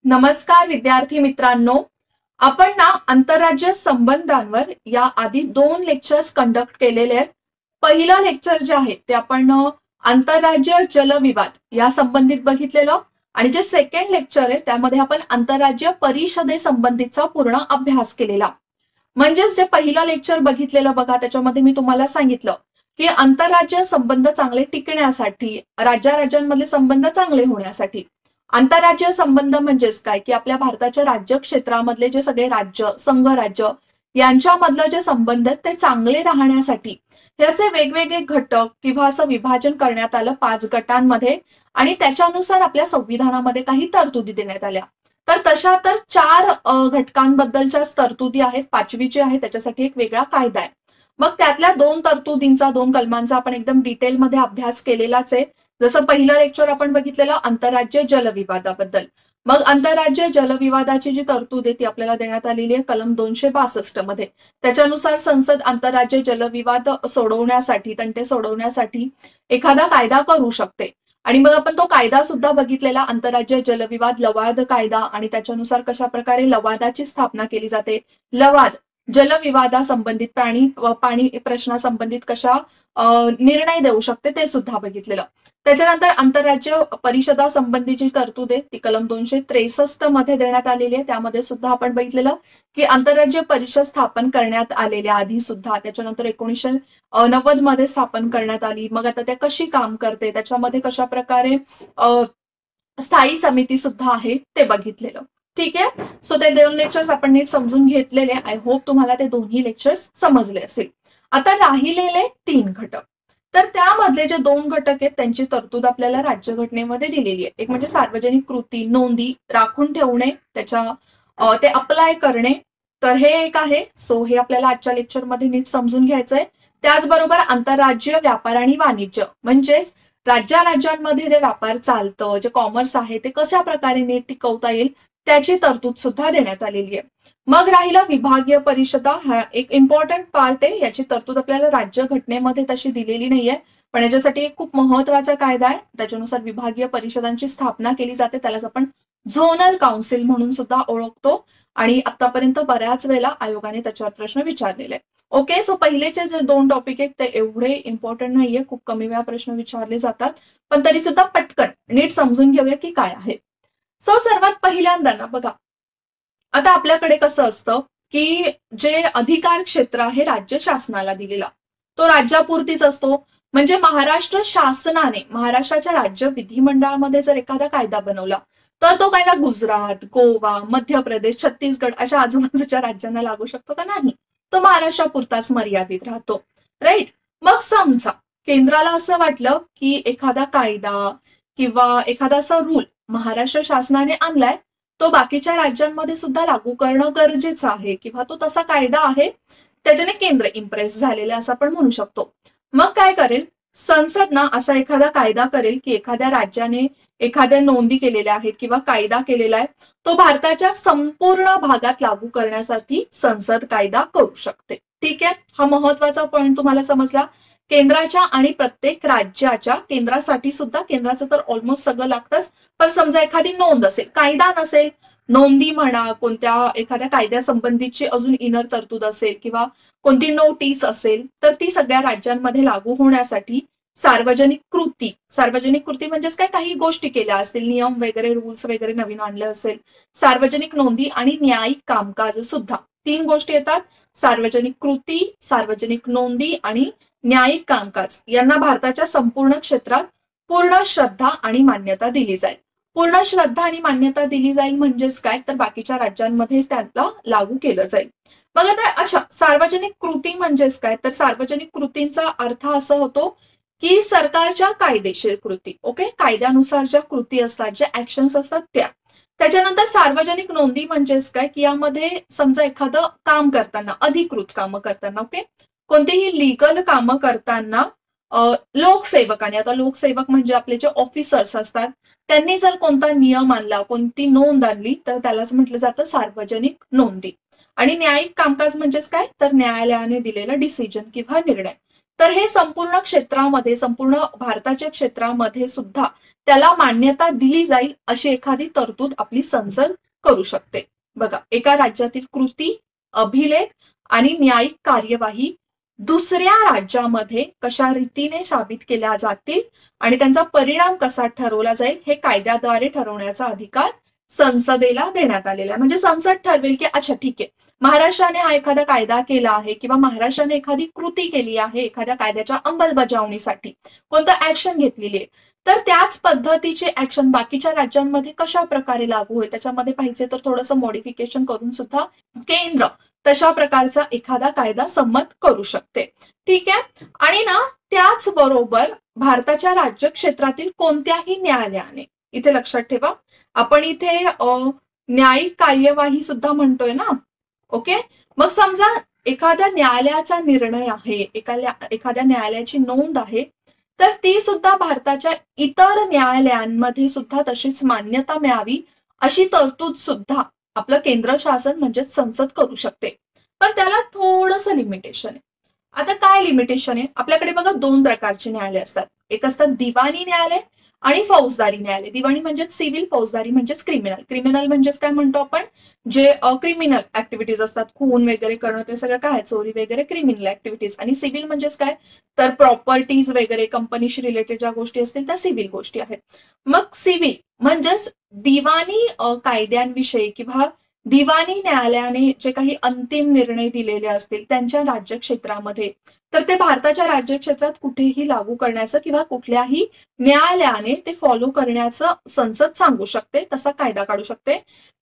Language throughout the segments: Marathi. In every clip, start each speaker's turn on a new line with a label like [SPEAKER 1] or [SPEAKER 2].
[SPEAKER 1] नमस्कार विद्यार्थी मित्रांनो, आपण ना आंतरराज्य संबंधांवर या आधी 2 लेक्चर्स कंडक्ट केलेले आहेत. पहिलं लेक्चर जे आहे ते आपण आंतरराज्य जलविवाद या संबंधित बघितलेलं आणि जे सेकंड लेक्चर आहे त्यामध्ये आपण आंतरराज्य परिषदेसंबंधीचा पूर्ण अभ्यास केलेला. म्हणजेच जे पहिलं लेक्चर बघितलेलं बघा, त्याच्यामध्ये मी तुम्हाला सांगितलं की आंतरराज्य संबंध चांगले टिकण्यासाठी, राज्या-राज्यांमधले संबंध चांगले होण्यासाठी आंतरराज्य संबंध म्हणजेच काय की आपल्या भारताच्या राज्य क्षेत्रामधले जे सगळे राज्य, संघराज्य यांच्यामधलं जे संबंध आहेत ते चांगले राहण्यासाठी हे असे वेगवेगळे घटक किंवा असं विभाजन करण्यात आलं 5 गटांमध्ये आणि त्याच्यानुसार आपल्या संविधानामध्ये काही तरतुदी देण्यात आल्या. तर तशा तर 4 घटकांबद्दलच्या तरतुदी आहेत. 5वी जी आहे त्याच्यासाठी एक वेगळा कायदा आहे. मग त्यातल्या 2 तरतुदींचा, 2 कलमांचा आपण एकदम डिटेलमध्ये अभ्यास केलेलाच आहे. जसं पहिलं लेक्चर आपण बघितलेलं आंतरराज्य जलविवादाबद्दल. मग आंतरराज्य जलविवादाची जी तरतूद आहे ती आपल्याला देण्यात आलेली आहे कलम 262 मध्ये. त्याच्यानुसार संसद आंतरराज्य जलविवाद सोडवण्यासाठी, तंटे सोडवण्यासाठी एखादा कायदा करू शकते. आणि मग आपण तो कायदा सुद्धा बघितलेला, आंतरराज्य जलविवाद लवाद कायदा, आणि त्याच्यानुसार कशा प्रकारे लवादाची स्थापना केली जाते. लवाद जलविवादासंबंधित, पाणी प्रश्नासंबंधित कशा निर्णय देऊ शकते ते सुद्धा बघितलेलं. त्याच्यानंतर आंतरराज्य परिषदासंबंधीची तरतूद आहे ती कलम 263 मध्ये देण्यात आलेली आहे. त्यामध्ये सुद्धा आपण बघितलेलं की आंतरराज्य परिषद स्थापन करण्यात आलेल्या आधी सुद्धा, त्याच्यानंतर 1990 मध्ये स्थापन करण्यात आली. मग आता त्या कशी काम करते, त्याच्यामध्ये कशा प्रकारे स्थायी समिती सुद्धा आहे ते बघितलेलं. ठीक आहे. सो ते 2 लेक्चर्स आपण नीट समजून घेतलेले. आय होप तुम्हाला ते दोन्ही लेक्चर्स समजले असेल. आता राहिलेले 3 घटक, तर त्यामधले जे 2 घटक आहेत त्यांची तरतूद आपल्याला राज्यघटनेमध्ये दिलेली आहे. एक म्हणजे सार्वजनिक कृती, नोंदी राखून ठेवणे, ते अप्लाय करणे. तर हे एक आहे. सो हे आपल्याला आजच्या लेक्चरमध्ये नीट समजून घ्यायचंय. त्याचबरोबर आंतरराज्य व्यापार आणि वाणिज्य, म्हणजेच राज्या-राज्यांमध्ये जे व्यापार चालतं, जे कॉमर्स आहे ते कशा प्रकारे नीट टिकवता येईल त्याची तरतूद सुद्धा देण्यात आलेली आहे. मग राहिला विभागीय परिषदा, हा एक इम्पॉर्टंट पार्ट आहे. याची तरतूद आपल्याला राज्यघटनेमध्ये तशी दिलेली नाहीये, पण याच्यासाठी एक खूप महत्वाचा कायदा आहे. त्याच्यानुसार विभागीय परिषदांची स्थापना केली जाते. त्यालाच आपण झोनल काउन्सिल म्हणून सुद्धा ओळखतो आणि आतापर्यंत बऱ्याच वेळेला आयोगाने त्याच्यावर प्रश्न विचारलेले. ओके. सो पहिलेचे जे 2 टॉपिक आहेत ते एवढे इम्पॉर्टंट नाहीये, खूप कमी वेळा प्रश्न विचारले जातात, पण तरी सुद्धा पटकन नीट समजून घेऊया की काय आहे. सो सर्वात पहिल्यांदा ना बघा, आता आपल्याकडे कसं असतं की जे अधिकार क्षेत्र आहे राज्य शासनाला दिलेला तो राज्यापुरतीच असतो. म्हणजे महाराष्ट्र शासनाने महाराष्ट्राच्या राज्य विधिमंडळामध्ये जर एखादा कायदा बनवला तर तो कायदा गुजरात, गोवा, मध्य प्रदेश, छत्तीसगड अशा आजूबाजूच्या राज्यांना लागू शकतो का? नाही. तो महाराष्ट्रापुरताच मर्यादित राहतो. राईट. मग समजा केंद्राला असं वाटलं की एखादा कायदा किंवा एखादा असा रूल महाराष्ट्र शासनाने आणलाय, तो बाकीच्या राज्यांमध्ये सुद्धा लागू करणं गरजेचं आहे किंवा तो तसा कायदा आहे त्याच्याने केंद्र इम्प्रेस झालेले असं आपण म्हणू शकतो. मग काय करेल संसद ना, असा एखादा कायदा करेल की एखाद्या राज्याने एखाद्या नोंदी केलेल्या आहेत किंवा कायदा केलेला आहे, तो भारताच्या संपूर्ण भागात लागू करण्यासाठी संसद कायदा करू शकते. ठीक आहे. हा महत्वाचा पॉइंट तुम्हाला समजला. केंद्राच्या आणि प्रत्येक राज्याच्या, केंद्रासाठी सुद्धा, केंद्राचं तर ऑलमोस्ट सगळं लागतंच, पण समजा एखादी नोंद असेल, कायदा नसेल, नोंदी म्हणा, कोणत्या एखाद्या कायद्यासंबंधीची अजून इनर तरतूद असेल किंवा कोणती नोटीस असेल, तर ती सगळ्या राज्यांमध्ये लागू होण्यासाठी सार्वजनिक कृती म्हणजेच काय, काही गोष्टी केल्या असतील, नियम वगैरे, रूल्स वगैरे नवीन आणलं असेल, सार्वजनिक नोंदी आणि न्यायिक कामकाज सुद्धा 3 गोष्टी येतात. सार्वजनिक कृती, सार्वजनिक नोंदी आणि न्यायिक कामकाज यांना भारताच्या संपूर्ण क्षेत्रात पूर्ण श्रद्धा आणि मान्यता दिली जाईल. पूर्ण श्रद्धा आणि मान्यता दिली जाईल म्हणजेच काय, तर बाकीच्या राज्यांमध्ये त्याला लागू केलं जाईल. मग आता अच्छा, सार्वजनिक कृती म्हणजेच काय, तर सार्वजनिक कृतींचा अर्थ असा होतो की सरकारच्या कायदेशीर कृती. ओके. कायद्यानुसार ज्या कृती असतात, ज्या ऍक्शन्स असतात त्या. त्याच्यानंतर सार्वजनिक नोंदी म्हणजेच काय की यामध्ये समजा एखादं काम करताना, अधिकृत कामं करताना, ओके, कोणतीही लिगल कामं करताना लोकसेवकाने, आता लोकसेवक म्हणजे आपले जे ऑफिसर्स असतात, त्यांनी जर कोणता नियम आणला, कोणती नोंद आणली तर त्यालाच म्हटलं जातं सार्वजनिक नोंदी. आणि न्यायिक कामकाज म्हणजेच काय, तर न्यायालयाने दिलेला डिसिजन किंवा निर्णय. तर हे संपूर्ण क्षेत्रामध्ये, संपूर्ण भारताच्या क्षेत्रामध्ये सुद्धा त्याला मान्यता दिली जाईल अशी एखादी तरतूद आपली संसद करू शकते. बघा, एका राज्यातील कृती, अभिलेख आणि न्यायिक कार्यवाही दुसऱ्या राज्यामध्ये कशा रीतीने साबित केल्या जातील आणि त्यांचा परिणाम कसा ठरवला जाईल हे कायद्याद्वारे ठरवण्याचा अधिकार संसदेला देण्यात आलेला आहे. म्हणजे संसद ठरवेल की अच्छा ठीक आहे, महाराष्ट्राने हा एखादा कायदा केला आहे किंवा महाराष्ट्राने एखादी कृती केली आहे, एखाद्या कायद्याच्या अंमलबजावणीसाठी कोणतं ऍक्शन घेतलेली आहे, तर त्याच पद्धतीची ऍक्शन बाकीच्या राज्यांमध्ये कशा प्रकारे लागू होईल, त्याच्यामध्ये पाहिजे तर थोडंसं मॉडिफिकेशन करून सुद्धा केंद्र तशा प्रकारचा एखादा कायदा संमत करू शकते. ठीक आहे. आणि ना त्याच बरोबर भारताच्या राज्य क्षेत्रातील कोणत्याही न्यायालयाने, इथे लक्षात ठेवा, आपण इथे न्यायिक कार्यवाही सुद्धा म्हणतोय ना. ओके. मग समजा एखाद्या न्यायालयाचा निर्णय आहे, एखाद्या न्यायालयाची नोंद आहे, तर ती सुद्धा भारताच्या इतर न्यायालयांमध्ये सुद्धा तशीच मान्यता मिळावी अशी तरतूद सुद्धा आपलं केंद्र शासन म्हणजेच संसद करू शकते. पण त्याला थोडंसं लिमिटेशन आहे. आता काय लिमिटेशन आहे? आपल्याकडे बघा 2 प्रकारचे न्यायालय असतात. एक असतात दिवाणी न्यायालय आणि फौजदारी न्यायालय. दिवाणी म्हणजेच सिव्हिल, फौजदारी म्हणजेच क्रिमिनल. क्रिमिनल म्हणजेच काय म्हणतो आपण, जे क्रिमिनल ऍक्टिव्हिटीज असतात, खून वगैरे करणं, ते सगळं काय, चोरी वगैरे क्रिमिनल ऍक्टिव्हिटीज. आणि सिव्हिल म्हणजेच काय, तर प्रॉपर्टीज वगैरे कंपनीशी रिलेटेड ज्या गोष्टी असतील त्या सिव्हिल गोष्टी आहेत. मग सिव्हिल म्हणजेच दिवाणी कायद्यांविषयी किंवा दिवाणी न्यायालयाने जे काही अंतिम निर्णय दिलेले असतील त्यांच्या राज्यक्षेत्रामध्ये, तर ते भारताच्या राज्यक्षेत्रात कुठेही लागू करण्याचं किंवा कुठल्याही न्यायालयाने ते फॉलो करण्याचं संसद सांगू शकते, तसा कायदा काढू शकते.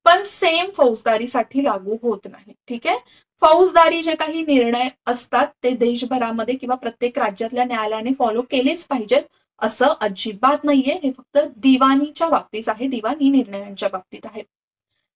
[SPEAKER 1] पण सेम फौजदारीसाठी लागू होत नाही. ठीक आहे. फौजदारी जे काही निर्णय असतात ते देशभरामध्ये किंवा प्रत्येक राज्यातल्या न्यायालयाने फॉलो केलेच पाहिजेत असं अजिबात नाहीये. हे फक्त दिवाणीच्या बाबतीत आहे, दिवाणी निर्णयांच्या बाबतीत आहे.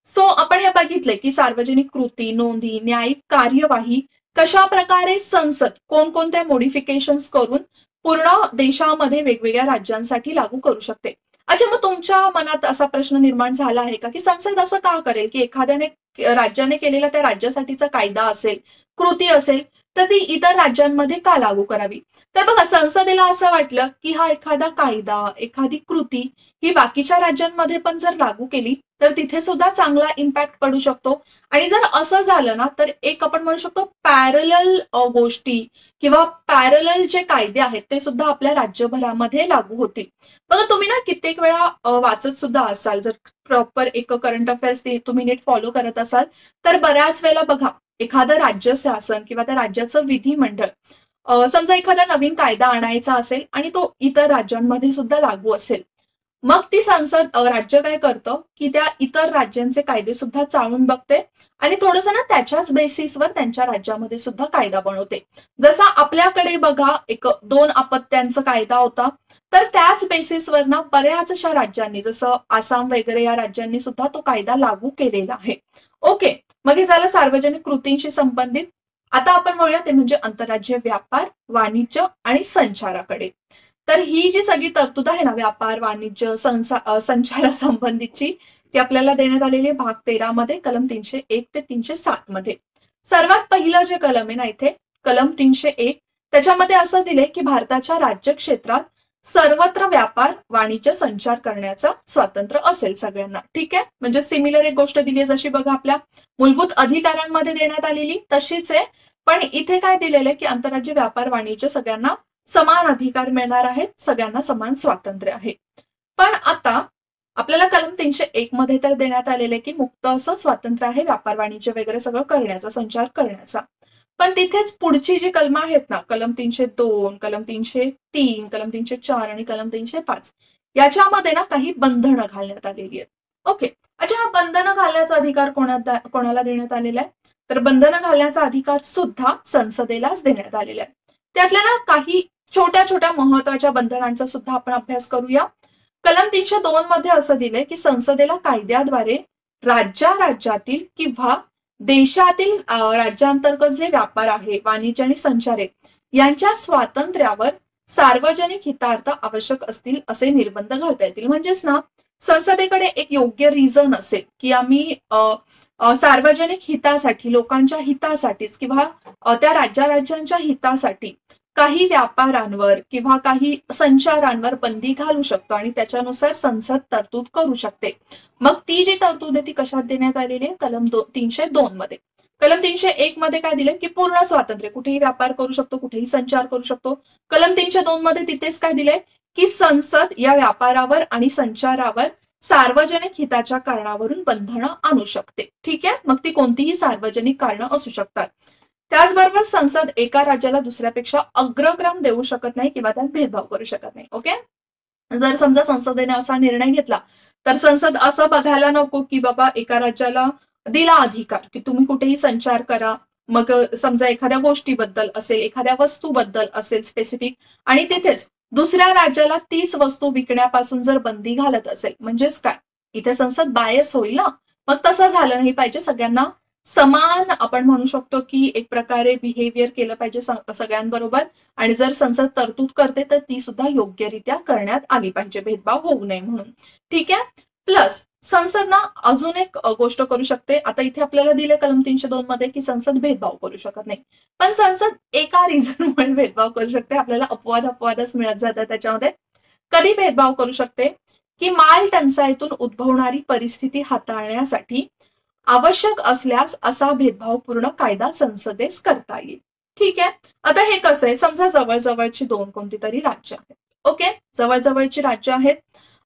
[SPEAKER 1] सो आपण हे बघितले की सार्वजनिक कृती, नोंदी, न्यायिक कार्यवाही कशा प्रकारे संसद कोणकोणत्या मॉडिफिकेशन्स करून पूर्ण देशामध्ये वेगवेगळ्या राज्यांसाठी लागू करू शकते. अच्छा, मग तुमच्या मनात असा प्रश्न निर्माण झाला आहे का की संसद असं का करेल की एखाद्याने राज्याने केलेला त्या राज्यासाठीचा कायदा असेल, कृती असेल, तर ती इतर राज्यांमध्ये का लागू करावी? तर बघा, संसदेला असं वाटलं की हा एखादा कायदा, एखादी कृती ही बाकीच्या राज्यांमध्ये पण जर लागू केली तर तिथे सुद्धा चांगला इम्पॅक्ट पडू शकतो. आणि जर असं झालं ना तर एक आपण म्हणू शकतो पॅरलल गोष्टी किंवा पॅरलल जे कायदे आहेत ते सुद्धा आपल्या राज्यभरामध्ये लागू होतील. बघा, तुम्ही ना कित्येक वेळा वाचत सुद्धा असाल, जर प्रॉपर एक करंट अफेअर्स तुम्ही नीट फॉलो करत असाल तर बऱ्याच वेळेला बघा, एखादं राज्य शासन किंवा त्या राज्याचं विधिमंडळ समजा एखादा नवीन कायदा आणायचा असेल आणि तो इतर राज्यांमध्ये सुद्धा लागू असेल, मग ती संसद राज्य काय करतं की त्या इतर राज्यांचे कायदे सुद्धा चाळून बघते आणि थोडंसं ना त्याच्याच बेसिसवर त्यांच्या राज्यामध्ये सुद्धा कायदा बनवते. जसा आपल्याकडे बघा एक 2 आपत्त्यांचा कायदा होता, तर त्याच बेसिसवर ना बऱ्याचशा राज्यांनी, जसं आसाम वगैरे या राज्यांनी सुद्धा तो कायदा लागू केलेला आहे. ओके. मग हे झालं सार्वजनिक कृतींशी संबंधित. आता आपण बोलूया ते म्हणजे आंतरराज्य व्यापार, वाणिज्य आणि संचाराकडे. तर ही जी सगळी तरतूद आहे ना, व्यापार, वाणिज्य, संचारासंबंधीची, ती आपल्याला देण्यात आलेली भाग 13 मध्ये, कलम 301 ते 307 मध्ये. सर्वात पहिलं जे कलम आहे ना इथे, कलम 301, त्याच्यामध्ये असं दिले की भारताच्या राज्य क्षेत्रात सर्वत्र व्यापार, वाणिज्य, संचार करण्याचा स्वातंत्र्य असेल सगळ्यांना. ठीक आहे. म्हणजे सिमिलर एक गोष्ट दिली आहे, जशी बघा आपल्या मूलभूत अधिकारांमध्ये देण्यात आलेली तशीच आहे. पण इथे काय दिलेलं आहे की आंतरराज्य व्यापार, वाणिज्य सगळ्यांना समान अधिकार मिळणार आहेत, सगळ्यांना समान स्वातंत्र्य आहे. पण आता आपल्याला कलम 301 मध्ये तर देण्यात आलेले की मुक्त असं स्वातंत्र्य आहे व्यापार, वाणिज्य वगैरे सगळं करण्याचा, संचार करण्याचा. पण तिथेच पुढची जी कलम आहेत ना, कलम 302, कलम 303, कलम 304 आणि कलम 305, याच्यामध्ये ना काही बंधनं घालण्यात आलेली आहेत. ओके. अच्छा, हा बंधनं घालण्याचा अधिकार कोणाला देण्यात आलेला आहे? तर बंधनं घालण्याचा अधिकार सुद्धा संसदेलाच देण्यात आलेला आहे. त्यातल्या ना काही छोट्या छोट्या महत्वाच्या बंधनांचा सुद्धा आपण अभ्यास करूया. कलम 302 मध्ये असं दिलंय की संसदेला कायद्याद्वारे राज्यातील किंवा देशातील राज्यांतर्गत जे व्यापार आहे, वाणिज्य आणि संचार आहे, यांच्या स्वातंत्र्यावर सार्वजनिक हितार्थ आवश्यक असतील असे निर्बंध घालता येतील. म्हणजेच ना, संसदेकडे एक योग्य रिझन असेल की आम्ही सार्वजनिक हितासाठी, लोकांच्या हितासाठीच किंवा त्या राज्यांच्या हितासाठी काही व्यापारांवर किंवा काही संचारांवर बंदी घालू शकतो आणि त्याच्यानुसार संसद तरतूद करू शकते. मग ती जी तरतूद आहे ती कशात देण्यात आलेली आहे? कलम 302 मध्ये. कलम 301 मध्ये काय दिले की पूर्ण स्वातंत्र्य, कुठेही व्यापार करू शकतो, कुठेही संचार करू शकतो. कलम 302 मध्ये तिथेच काय दिले की संसद या व्यापारावर आणि संचारावर सार्वजनिक हिताच्या कारणावरून बंधनं आणू शकते. ठीक आहे, मग ती कोणतीही सार्वजनिक कारणं असू शकतात. त्याचबरोबर संसद एका राज्याला दुसऱ्यापेक्षा अग्रक्रम देऊ शकत नाही किंवा त्यात भेदभाव करू शकत नाही. ओके, जर समजा संसदेने असा निर्णय घेतला तर संसद असं बघायला नको की बाबा एका राज्याला दिला अधिकार की तुम्ही कुठेही संचार करा, मग समजा एखाद्या गोष्टीबद्दल असेल, एखाद्या वस्तूबद्दल असेल स्पेसिफिक, आणि तिथेच दुसऱ्या राज्याला तीच वस्तू विकण्यापासून जर बंदी घालत असेल, म्हणजेच काय, इथे संसद बायस होईल ना. मग तसं झालं नाही पाहिजे. सगळ्यांना समान आपण म्हणू शकतो की एक प्रकारे बिहेवियर केलं पाहिजे सगळ्यांबरोबर. आणि जर संसद तरतूद करते तर ती सुद्धा योग्यरित्या करण्यात आली पाहिजे, भेदभाव होऊ नये म्हणून. ठीक आहे. प्लस संसद ना अजून एक गोष्ट करू शकते. आता इथे आपल्याला दिले कलम 302 मध्ये की संसद भेदभाव करू शकत नाही, पण संसद एका रिझनमुळे भेदभाव करू शकते. आपल्याला अपवादच मिळत जातात त्याच्यामध्ये. कधी भेदभाव करू शकते की माल टंचाईतून उद्भवणारी परिस्थिती हाताळण्यासाठी आवश्यक असल्यास असा भेदभावपूर्ण कायदा संसदेस करता येईल. ठीक आहे. आता हे कसं आहे, समजा जवळजवळची दोन कोणती तरी राज्य आहेत. ओके, जवळजवळची राज्य आहेत.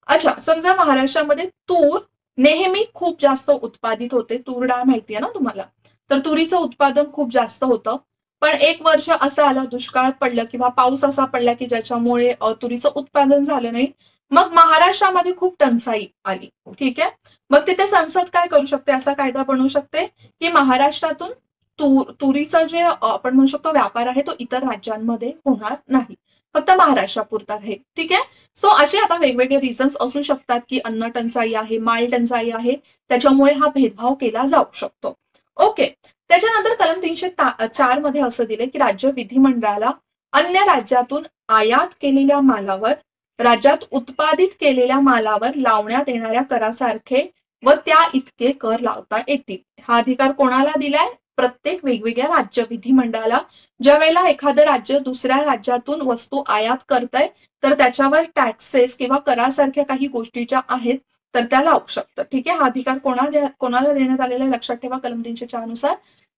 [SPEAKER 1] अच्छा, समजा महाराष्ट्रामध्ये तूर नेहमी खूप जास्त उत्पादित होते. तूर डाळ माहितीये ना तुम्हाला, तर तुरीचं उत्पादन खूप जास्त होतं. पण एक वर्ष असं आलं, दुष्काळ पडलं किंवा पाऊस असा पडला की ज्याच्यामुळे तुरीचं उत्पादन झालं नाही. मग महाराष्ट्रामध्ये खूप टंचाई आली. ठीक आहे. मग तिथे संसद काय करू शकते, असा कायदा बनवू शकते की महाराष्ट्रातून तुरीचा जे आपण म्हणू शकतो व्यापार आहे तो इतर राज्यांमध्ये होणार नाही, फक्त महाराष्ट्रापुरता आहे. ठीक आहे. सो असे आता वेगवेगळे रिझन्स असू शकतात की अन्न टंचाई आहे, माल टंचाई आहे, त्याच्यामुळे हा भेदभाव केला जाऊ शकतो. ओके. त्याच्यानंतर कलम 304 मध्ये असं दिले की राज्य विधिमंडळाला अन्य राज्यातून आयात केलेल्या मालावर, राज्यात उत्पादित केलेल्या मालावर लावण्यात येणाऱ्या करासारखे व त्या इतके कर लावता येतील. हा अधिकार कोणाला दिलाय? प्रत्येक वेगवेगळ्या राज्य विधिमंडळाला. ज्या वेळेला एखादं राज्य दुसऱ्या राज्यातून वस्तू आयात करतंय तर त्याच्यावर टॅक्सेस किंवा करासारख्या काही गोष्टी ज्या आहेत तर त्या लावू शकतं. ठीक आहे. हा अधिकार कोणाला देण्यात आलेला आहे लक्षात ठेवा कलम 304 नुसार,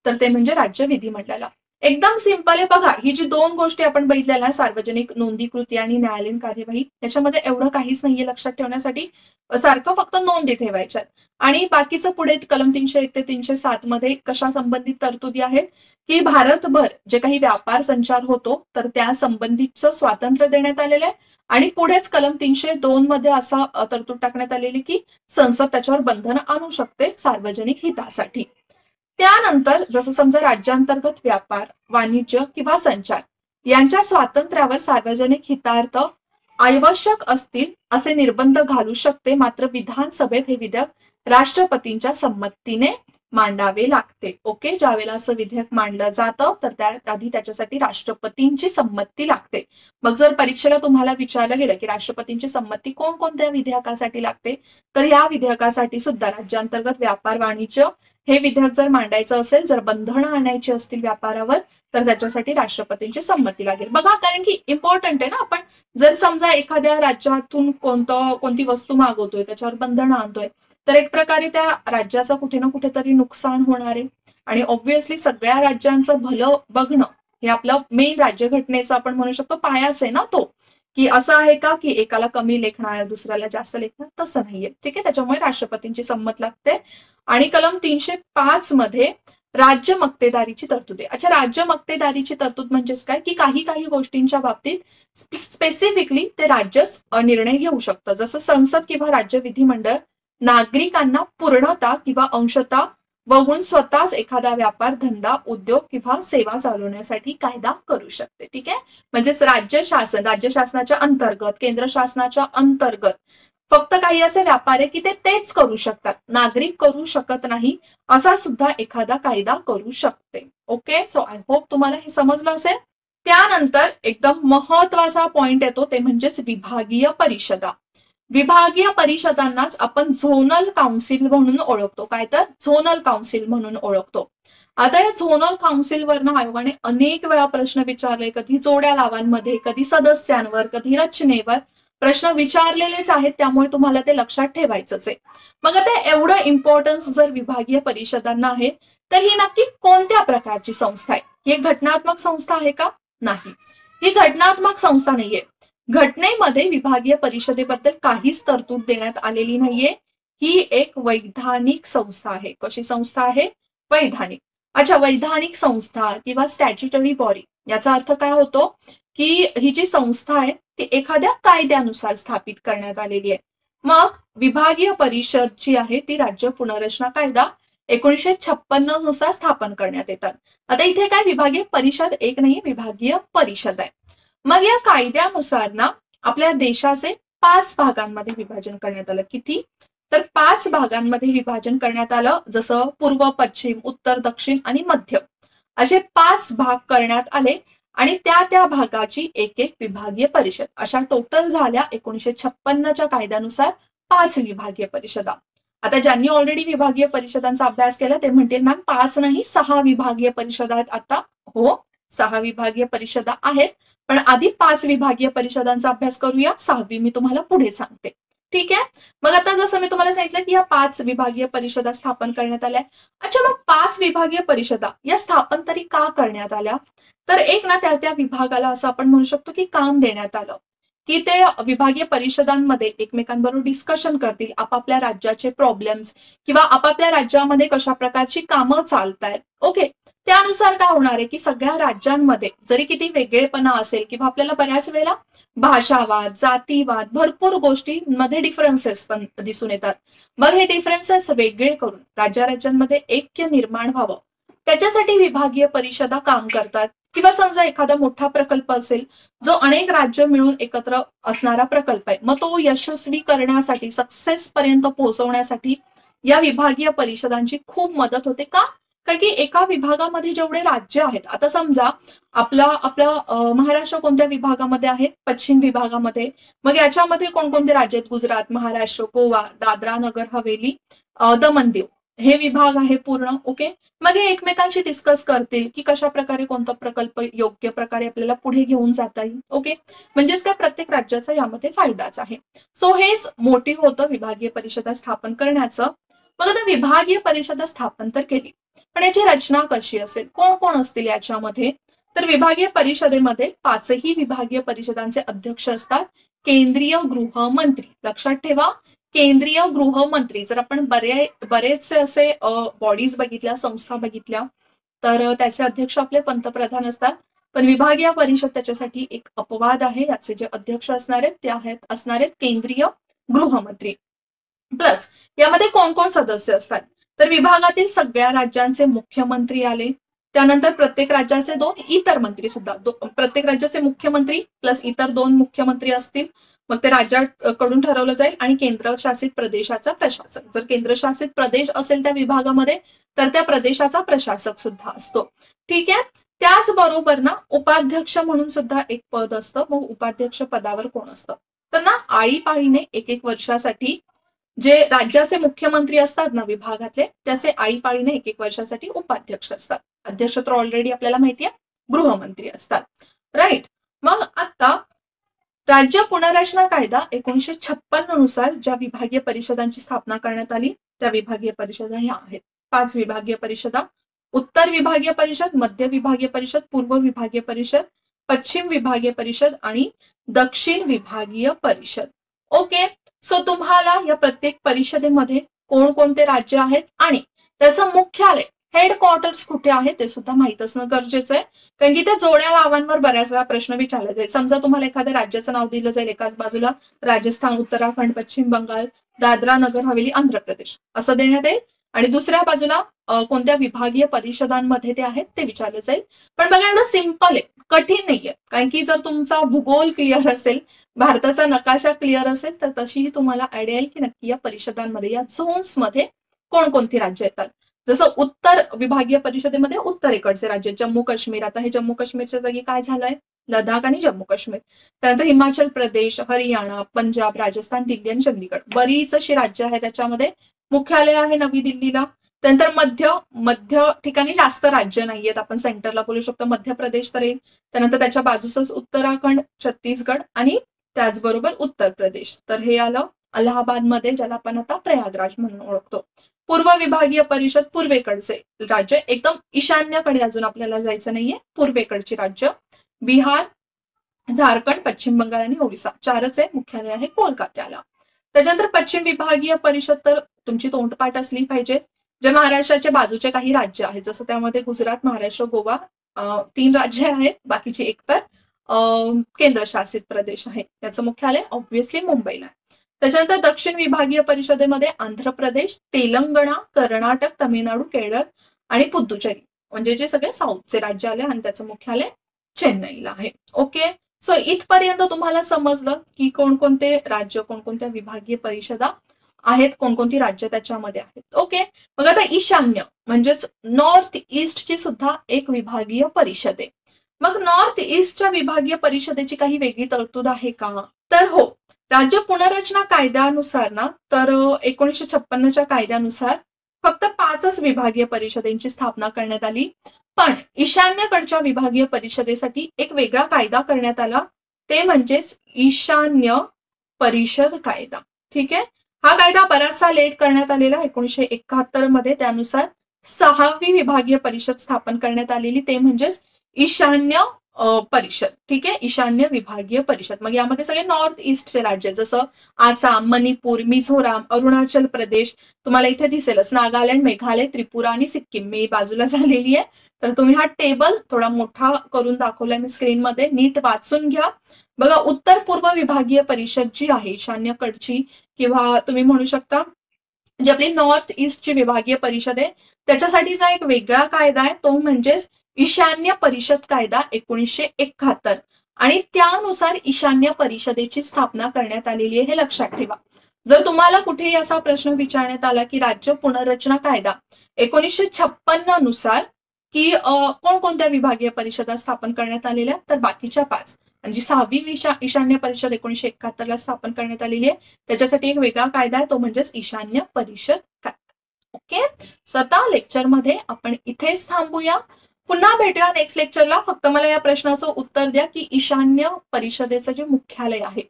[SPEAKER 1] तर ते म्हणजे राज्य विधिमंडळाला. एकदम सिंपल आहे बघा. ही जी दोन गोष्टी आपण बघितलेल्या, सार्वजनिक नोंदीकृती आणि न्यायालयीन कार्यवाही, त्याच्यामध्ये एवढं काहीच नाहीये लक्षात ठेवण्यासाठी. सारखं फक्त नोंदी ठेवायच्यात. आणि बाकीचं पुढे कलम 301 ते 307 मध्ये कशा संबंधित तरतुदी आहेत की भारतभर जे काही व्यापार संचार होतो तर त्या संबंधितचं स्वातंत्र्य देण्यात आलेलं आहे. आणि पुढेच कलम 302 मध्ये असा तरतूद टाकण्यात आलेली की संसद त्याच्यावर बंधन आणू शकते सार्वजनिक हितासाठी. त्यानंतर जसं समजा राज्यांतर्गत व्यापार, वाणिज्य किंवा संचार यांच्या स्वातंत्र्यावर सार्वजनिक हितार्थ आवश्यक असतील असे निर्बंध घालू शकते. मात्र विधानसभेत हे विधेयक राष्ट्रपतींच्या संमतीने मांडावे लागते. ओके, ज्यावेळेला असं विधेयक मांडलं जातं तर त्यात आधी त्याच्यासाठी राष्ट्रपतींची संमती लागते. मग जर परीक्षेला तुम्हाला विचारलं गेलं की राष्ट्रपतींची संमती कोणकोणत्या विधेयकासाठी लागते, तर या विधेयकासाठी सुद्धा राज्यांतर्गत व्यापार, वाणिज्य हे विधेयक जर मांडायचं असेल, जर बंधनं आणायची असतील व्यापारावर, तर त्याच्यासाठी राष्ट्रपतींची संमती लागेल. बघा, कारण की इम्पॉर्टंट आहे ना. आपण जर समजा एखाद्या राज्यातून कोणती वस्तू मागवतोय, त्याच्यावर बंधनं आणतोय, तर एक प्रकारे त्या राज्याचं कुठे ना कुठेतरी नुकसान होणार आहे. आणि ऑब्व्हियसली सगळ्या राज्यांचं भलं बघणं हे आपलं मेन राज्यघटनेचं आपण म्हणू शकतो पायाच आहे ना तो. की असं आहे का की एकाला कमी लेखणार, दुसऱ्याला जास्त लेखणार, तसं नाहीये. ठीक आहे. त्याच्यामुळे राष्ट्रपतींची संमत लागते. आणि कलम 305 मध्ये राज्य मक्तेदारीची तरतूद आहे. अच्छा, राज्य मक्तेदारीची तरतूद म्हणजेच काय की काही गोष्टींच्या बाबतीत स्पेसिफिकली ते राज्यच निर्णय घेऊ शकतं. जसं संसद किंवा राज्य विधिमंडळ नागरिकांना पूर्णता किंवा अंशतः वगळून स्वतःच एखादा व्यापार, धंदा, उद्योग किंवा सेवा चालवण्यासाठी कायदा करू शकते. ठीक आहे. म्हणजेच राज्य शासनाच्या अंतर्गत, केंद्र शासनाच्या अंतर्गत फक्त काही असे व्यापार आहे की तेच करू शकतात, नागरिक करू शकत नाही, असा सुद्धा एखादा कायदा करू शकते. ओके, सो आय होप तुम्हाला हे समजलं असेल. त्यानंतर एकदम महत्वाचा पॉइंट येतो ते म्हणजेच विभागीय परिषदा. विभागीय परिषदांनाच आपण झोनल काउन्सिल म्हणून ओळखतो. काय तर झोनल काउन्सिल म्हणून ओळखतो. आता या झोनल काउन्सिलवरनं आयोगाने अनेक वेळा प्रश्न विचारले, कधी जोड्या लावांमध्ये, कधी सदस्यांवर, कधी रचनेवर प्रश्न विचारलेलेच आहेत, त्यामुळे तुम्हाला ते लक्षात ठेवायचंच आहे. मग आता एवढं इम्पॉर्टन्स जर विभागीय परिषदांना आहे, तर ही नक्की कोणत्या प्रकारची संस्था आहे? ही घटनात्मक संस्था आहे का? नाही, ही घटनात्मक संस्था नाहीये. घटनेमध्ये विभागीय परिषदेबद्दल काहीच तरतूद देण्यात आलेली नाहीये. ही एक वैधानिक संस्था आहे. कशी संस्था आहे? वैधानिक. अच्छा, वैधानिक संस्था किंवा स्टॅच्युटरी बॉडी याचा अर्थ काय होतो की ही जी संस्था आहे ती एखाद्या कायद्यानुसार स्थापित करण्यात आलेली आहे. मग विभागीय परिषद जी आहे ती राज्य पुनर्रचना कायदा 1956 नुसार स्थापन करण्यात येतात. आता इथे काय विभागीय परिषद एक नाही, विभागीय परिषद आहे. मग या कायद्यानुसार ना आपल्या देशाचे 5 भागांमध्ये विभाजन करण्यात आलं. किती? तर 5 भागांमध्ये विभाजन करण्यात आलं. जसं पूर्व, पश्चिम, उत्तर, दक्षिण आणि मध्य असे 5 भाग करण्यात आले आणि त्या भागाची एक एक विभागीय परिषद. अशा टोटल झाल्या 1956च्या कायद्यानुसार 5 विभागीय परिषदा. आता ज्यांनी ऑलरेडी विभागीय परिषदांचा अभ्यास केला ते म्हणतील मॅम 5 नाही 6 विभागीय परिषदा आहेत आता. हो, 6 विभागीय परिषदा आहेत, पण आधी 5 विभागीय परिषदांचा अभ्यास करूया. 6वी मी तुम्हाला पुढे सांगते. ठीक आहे. मग आता जसं मी तुम्हाला सांगितलं की या 5 विभागीय परिषदा स्थापन करण्यात आल्या. अच्छा, मग 5 विभागीय परिषदा या स्थापन तरी का करण्यात आल्या? तर एक ना त्या विभागाला असं आपण म्हणू शकतो की काम देण्यात आलं की ते विभागीय परिषदांमध्ये एकमेकांबरोबर डिस्कशन करतील, आपापल्या राज्याचे प्रॉब्लेम्स किंवा आपापल्या राज्यामध्ये कशा प्रकारची कामं चालतायत. ओके, त्यानुसार काय होणार आहे की सगळ्या राज्यांमध्ये जरी किती वेगळेपणा असेल किंवा आपल्याला बऱ्याच वेळेला भाषावाद, जातीवाद, भरपूर गोष्टींमध्ये डिफरन्सेस पण दिसून येतात. मग हे डिफरन्सेस वेगळे करून राज्यांमध्ये ऐक्य निर्माण व्हावं त्याच्यासाठी विभागीय परिषदा काम करतात. किंवा समजा एखादा मोठा प्रकल्प असेल जो अनेक राज्य मिळून एकत्र असणारा प्रकल्प आहे, मग तो यशस्वी करण्यासाठी, सक्सेस पर्यंत पोहोचवण्यासाठी या विभागीय परिषदांची खूप मदत होते. का? कारण की एका विभागामध्ये जेवढे राज्य आहेत, आता समजा आपला महाराष्ट्र कोणत्या विभागामध्ये आहे? पश्चिम विभागामध्ये. मग याच्यामध्ये कोणकोणते राज्य आहेत? गुजरात, महाराष्ट्र, गोवा, दादरा नगर हवेली, दमण दीव हे विभाग आहे पूर्ण. ओके, मग हे एकमेकांशी डिस्कस करतील की कशा प्रकारे कोणता प्रकल्प योग्य प्रकारे आपल्याला पुढे घेऊन जाता येईल. ओके, म्हणजेच काय प्रत्येक राज्याचा यामध्ये फायदाच आहे. सो हेच मोटिव्ह होतं विभागीय परिषदा स्थापन करण्याचं. मग आता विभागीय परिषदा स्थापन तर केली, पण याची रचना कशी असेल? कोण कोण असतील याच्यामध्ये? तर विभागीय परिषदेमध्ये 5ही विभागीय परिषदांचे अध्यक्ष असतात केंद्रीय गृहमंत्री. लक्षात ठेवा, केंद्रीय गृहमंत्री. जर आपण बरेचसे असे बॉडीज बघितल्या, संस्था बघितल्या, तर त्याचे अध्यक्ष आपले पंतप्रधान असतात. पण विभागीय परिषद त्याच्यासाठी एक अपवाद आहे. याचे जे अध्यक्ष असणार आहेत ते असणार आहेत केंद्रीय गृहमंत्री. प्लस यामध्ये कोण कोण सदस्य असतात? तर विभागातील सगळ्या राज्यांचे मुख्यमंत्री आले. त्यानंतर प्रत्येक राज्याचे 2 इतर मंत्री सुद्धा, प्रत्येक राज्याचे मुख्यमंत्री प्लस इतर 2 मुख्यमंत्री असतील. मग ते राज्याकडून ठरवलं जाईल आणि केंद्रशासित प्रदेशाचा प्रशासक. जर केंद्रशासित प्रदेश असेल त्या विभागामध्ये तर त्या प्रदेशाचा प्रशासक सुद्धा असतो. ठीक आहे. त्याचबरोबर ना उपाध्यक्ष म्हणून सुद्धा एक पद असतं. मग उपाध्यक्ष पदावर कोण असतं? तर ना आळीपाळीने एक वर्षासाठी जे राज्याचे मुख्यमंत्री असतात ना विभागातले, त्याचे आळीपाळीने एक वर्षासाठी उपाध्यक्ष असतात. अध्यक्ष तर ऑलरेडी आपल्याला माहितीये गृहमंत्री असतात. राईट. मग आता राज्य पुनर्रचना कायदा 1956 नुसार ज्या विभागीय परिषदांची स्थापना करण्यात आली त्या विभागीय परिषदा ह्या आहेत. 5 विभागीय परिषदा: उत्तर विभागीय परिषद, मध्य विभागीय परिषद, पूर्व विभागीय परिषद, पश्चिम विभागीय परिषद आणि दक्षिण विभागीय परिषद. ओके, सो तुम्हाला या प्रत्येक परिषदेमध्ये कोणकोणते राज्य आहेत आणि त्याचं मुख्यालय, हेडक्वार्टर्स कुठे आहे ते सुद्धा माहित असणं गरजेचं आहे. कारण की त्या जोड्या लावांवर बऱ्याच वेळा प्रश्न विचारला जाईल. समजा तुम्हाला एखाद्या राज्याचं नाव दिलं जाईल, एकाच बाजूला राजस्थान, उत्तराखंड, पश्चिम बंगाल, दादरा नगर हवेली, आंध्र प्रदेश असं देण्यात येईल आणि दुसऱ्या बाजूला कोणत्या विभागीय परिषदांमध्ये ते आहेत ते विचारलं जाईल. पण बघा एवढं सिम्पल आहे, कठीण नाहीये. कारण की जर तुमचा भूगोल क्लिअर असेल, भारताचा नकाशा क्लिअर असेल, तर तशीही तुम्हाला आयडिया येईल की नक्की या परिषदांमध्ये, या झोन्समध्ये कोणकोणती राज्य येतात. जसं उत्तर विभागीय परिषदेमध्ये उत्तरेकडचे राज्य जम्मू काश्मीर. आता हे जम्मू काश्मीरच्या जागी काय झालंय? लडाख आणि जम्मू काश्मीर. त्यानंतर हिमाचल प्रदेश, हरियाणा, पंजाब, राजस्थान, दिल्ली आणि चंदीगड. बरीच अशी राज्य आहे त्याच्यामध्ये. मुख्यालय आहे नवी दिल्लीला. त्यानंतर मध्य ठिकाणी जास्त राज्य नाहीयेत, आपण सेंटरला बोलू शकतो मध्य प्रदेश तर येईल. त्यानंतर त्याच्या बाजूसच उत्तराखंड, छत्तीसगड आणि त्याचबरोबर उत्तर प्रदेश. तर हे आलं अलाहाबादमध्ये, ज्याला आपण आता प्रयागराज म्हणून ओळखतो. पूर्व विभागीय परिषद पूर्वेकडचे राज्य, एकदम ईशान्येकडे अजून आपल्याला जायचं नाहीये, पूर्वेकडची राज्य बिहार, झारखंड, पश्चिम बंगाल आणि ओडिसा, 4च आहे. मुख्यालय आहे कोलकात्याला. त्याच्यानंतर पश्चिम विभागीय परिषद तर तुमची तोंडपाठ असली पाहिजे. जे महाराष्ट्राच्या बाजूचे काही राज्य आहेत, जसं त्यामध्ये गुजरात, महाराष्ट्र, गोवा 3 राज्य आहेत, बाकीची एक तर केंद्रशासित प्रदेश आहे. त्याचं मुख्यालय ऑब्व्हियसली मुंबईला आहे. त्याच्यानंतर दक्षिण विभागीय परिषदेमध्ये आंध्र प्रदेश, तेलंगणा, कर्नाटक, तामिळनाडू, केरळ आणि पुदुचेरी म्हणजे जे सगळे साऊथचे राज्य आले आणि त्याचं मुख्यालय चेन्नईला आहे. ओके, सो इथपर्यंत तुम्हाला समजलं की कोणकोणते राज्य, कोणकोणत्या विभागीय परिषदा आहेत, कोणकोणती राज्य त्याच्यामध्ये आहेत. ओके, मग आता ईशान्य म्हणजेच नॉर्थ ईस्टची सुद्धा एक विभागीय परिषद आहे. मग नॉर्थ ईस्टच्या विभागीय परिषदेची काही वेगळी तरतूद आहे का? तर हो, राज्य पुनर्रचना कायद्यानुसार ना, तर 1956च्या कायद्यानुसार फक्त 5च विभागीय परिषदेची स्थापना करण्यात आली. पण ईशान्येकडच्या विभागीय परिषदेसाठी एक वेगळा कायदा करण्यात आला, ते म्हणजेच ईशान्य परिषद कायदा. ठीक आहे, हा कायदा बराचसा लेट करण्यात आलेला 1971 मध्ये. त्यानुसार 6वी विभागीय परिषद स्थापन करण्यात आलेली, ते म्हणजेच ईशान्य परिषद. ठीक आहे, ईशान्य विभागीय परिषद. मग यामध्ये सगळे नॉर्थ ईस्टचे राज्य जसं आसाम, मणिपूर, मिझोराम, अरुणाचल प्रदेश, तुम्हाला इथे दिसेलच नागालँड, मेघालय, त्रिपुरा आणि सिक्कीम मी बाजूला झालेली आहे. तर तुम्ही हा टेबल थोडा मोठा करून दाखवलाय मी स्क्रीनमध्ये, नीट वाचून घ्या. बघा, उत्तर पूर्व विभागीय परिषद जी आहे ईशान्यकडची, किंवा तुम्ही म्हणू शकता जी आपली नॉर्थ ईस्टची विभागीय परिषद आहे, त्याच्यासाठीचा एक वेगळा कायदा आहे, तो म्हणजेच ईशान्य परिषद कायदा 1971. आणि त्यानुसार ईशान्य परिषदेची स्थापना करण्यात आलेली आहे, हे लक्षात ठेवा. जर तुम्हाला कुठेही असा प्रश्न विचारण्यात आला की राज्य पुनर्रचना कायदा 1956 नुसार की कोणकोणत्या विभागीय परिषदा स्थापन करण्यात आलेल्या, तर बाकीच्या 5, आणि जी 6वी ईशान्य परिषद 1971ला स्थापन करण्यात आलेली आहे, त्याच्यासाठी एक वेगळा कायदा आहे, तो म्हणजेच ईशान्य परिषद कायदा. ओके, सो आता लेक्चरमध्ये आपण इथेच थांबूया. पुन्हा भेटूया नेक्स्ट लेक्चरला. फक्त मला या प्रश्नाचं उत्तर द्या की ईशान्य परिषदेचं जे मुख्यालय आहे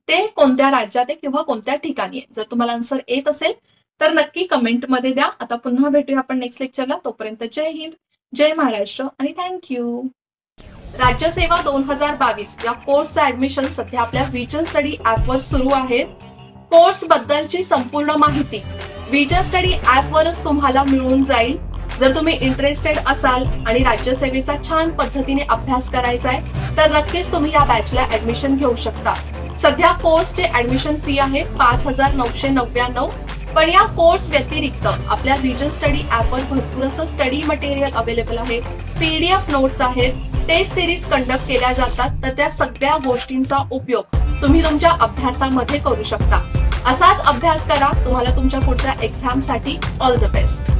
[SPEAKER 1] ते कोणत्या राज्यात आहे किंवा कोणत्या ठिकाणी आहे. जर तुम्हाला आन्सर येत असेल तर नक्की कमेंटमध्ये द्या. आता पुन्हा भेटूया आपण नेक्स्ट लेक्चरला. तोपर्यंत जय हिंद, जय महाराष्ट्र आणि थँक्यू. राज्यसेवा 2022 या कोर्सचं ऍडमिशन सध्या आपल्या विजन स्टडी ऍपवर सुरू आहे. कोर्स बद्दलची संपूर्ण माहिती विजन स्टडी ऍपवरच तुम्हाला मिळून जाईल. जर तुम्ही इंटरेस्टेड असाल आणि राज्यसेवेचा छान पद्धतीने अभ्यास करायचा आहे तर नक्कीच तुम्ही या बॅचला ऍडमिशन घेऊ शकता. सध्या कोर्सचे ऍडमिशन फी आहे 5,999. पण या कोर्स व्यतिरिक्त आपल्या विजन स्टडी ऍपवर भरपूर असं स्टडी मटेरियल अवेलेबल आहे, PDF नोट्स आहेत, टेस्ट सिरीज कंडक्ट केल्या जातात. तर त्या सगळ्या गोष्टींचा उपयोग तुम्ही तुमच्या अभ्यासामध्ये करू शकता. असाच अभ्यास करा. तुम्हाला तुमच्या पुढच्या एक्झामसाठी ऑल द बेस्ट.